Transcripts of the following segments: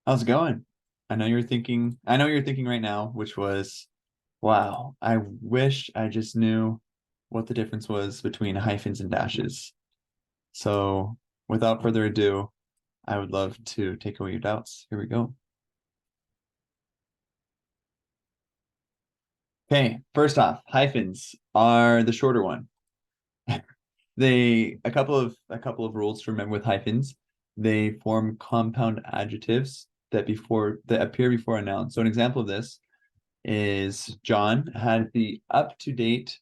How's it going? I know you're thinking right now, which was, wow, I wish I just knew what the difference was between hyphens and dashes. So, without further ado, I would love to take away your doubts. Here we go. Okay, first off, hyphens are the shorter one. A couple of rules to remember with hyphens. They form compound adjectives that appear before a noun. So an example of this is John had the up-to-date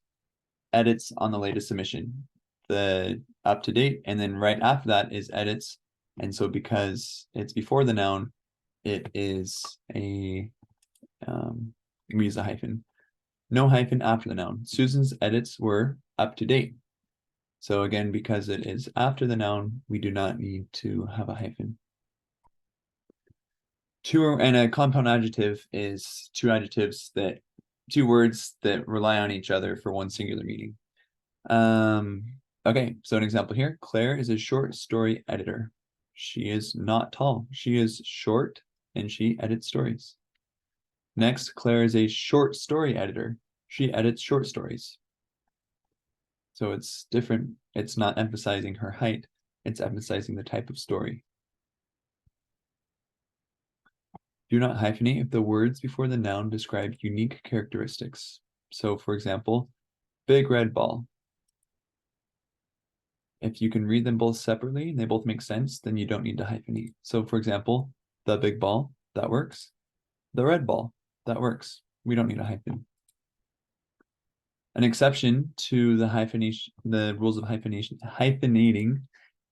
edits on the latest submission. The up-to-date, and then right after that is edits. And so because it's before the noun, it is we use a hyphen. No hyphen after the noun. Susan's edits were up to date. So again, because it is after the noun, we do not need to have a hyphen. And a compound adjective is two words that rely on each other for one singular meaning. Okay, so an example here, Claire is a short story editor. She is not tall. She is short and she edits stories. Next, Claire is a short story editor. She edits short stories. So it's different. It's not emphasizing her height. It's emphasizing the type of story. Do not hyphenate if the words before the noun describe unique characteristics. So for example, big red ball. If you can read them both separately and they both make sense, then you don't need to hyphenate. So for example, the big ball, that works. The red ball, that works. We don't need a hyphen. An exception to the rules of hyphenating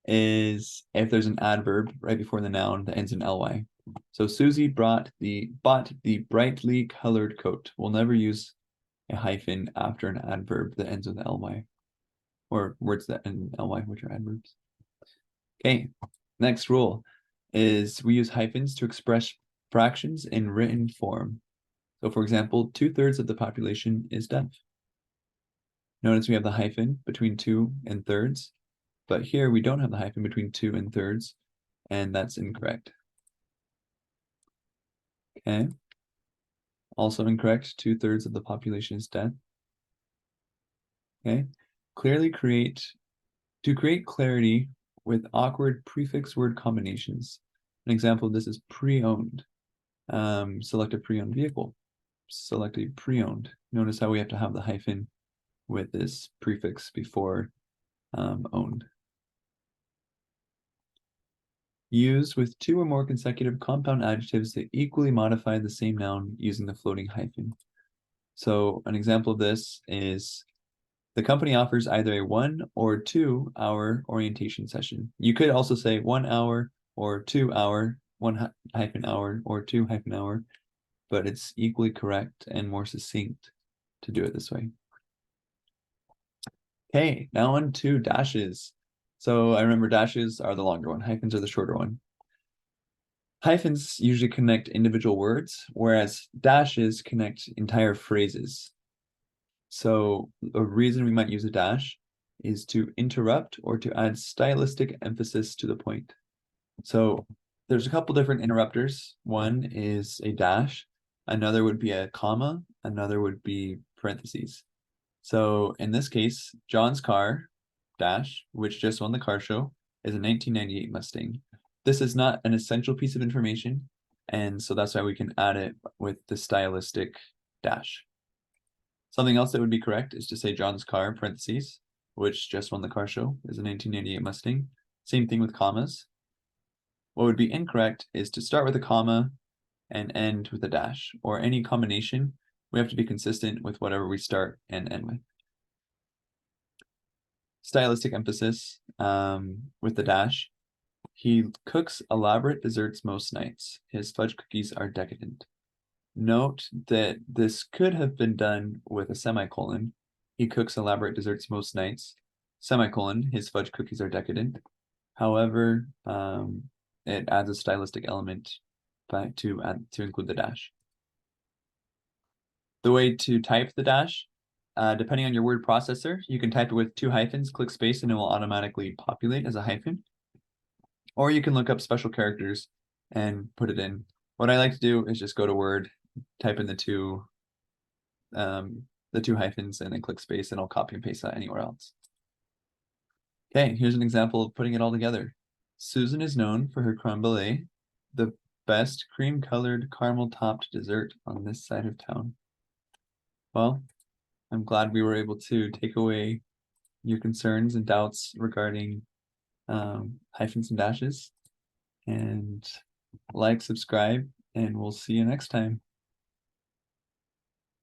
is if there's an adverb right before the noun that ends in ly. So Susie bought the brightly colored coat. We'll never use a hyphen after an adverb that ends with ly, or words that end in ly, which are adverbs. Okay, next rule is we use hyphens to express fractions in written form. So for example, 2/3 of the population is deaf. Notice we have the hyphen between 2 and thirds, but here we don't have the hyphen between 2 and thirds, and that's incorrect. Okay. Also incorrect, 2/3 of the population is deaf. Okay. To create clarity with awkward prefix word combinations. An example of this is pre-owned. Select a pre-owned vehicle. Select a pre-owned. Notice how we have to have the hyphen with this prefix before owned. Used with 2 or more consecutive compound adjectives that equally modify the same noun using the floating hyphen. So an example of this is the company offers either a 1 or 2 hour orientation session. You could also say 1 hour or 2 hour, 1 hyphen hour or 2 hyphen hour, but it's equally correct and more succinct to do it this way. Okay, now on to dashes. So I remember dashes are the longer one, hyphens are the shorter one. Hyphens usually connect individual words, whereas dashes connect entire phrases. So a reason we might use a dash is to interrupt or to add stylistic emphasis to the point. So there's a couple different interrupters. One is a dash, another would be a comma, another would be parentheses. So in this case, John's car, dash, which just won the car show, is a 1998 Mustang. This is not an essential piece of information, and so that's why we can add it with the stylistic dash. Something else that would be correct is to say John's car, parentheses, which just won the car show, is a 1998 Mustang. Same thing with commas. What would be incorrect is to start with a comma and end with a dash, or any combination. We have to be consistent with whatever we start and end with. Stylistic emphasis with the dash. He cooks elaborate desserts most nights. His fudge cookies are decadent. Note that this could have been done with a semicolon. He cooks elaborate desserts most nights. Semicolon, his fudge cookies are decadent. However, it adds a stylistic element to include the dash. The way to type the dash, depending on your word processor, you can type it with 2 hyphens, click space, and it will automatically populate as a hyphen. Or you can look up special characters and put it in. What I like to do is just go to Word, type in the two hyphens, and then click space, and I'll copy and paste that anywhere else. Okay, here's an example of putting it all together. Susan is known for her creme brulee, the best cream-colored caramel-topped dessert on this side of town. Well, I'm glad we were able to take away your concerns and doubts regarding hyphens and dashes. And like, subscribe, and we'll see you next time.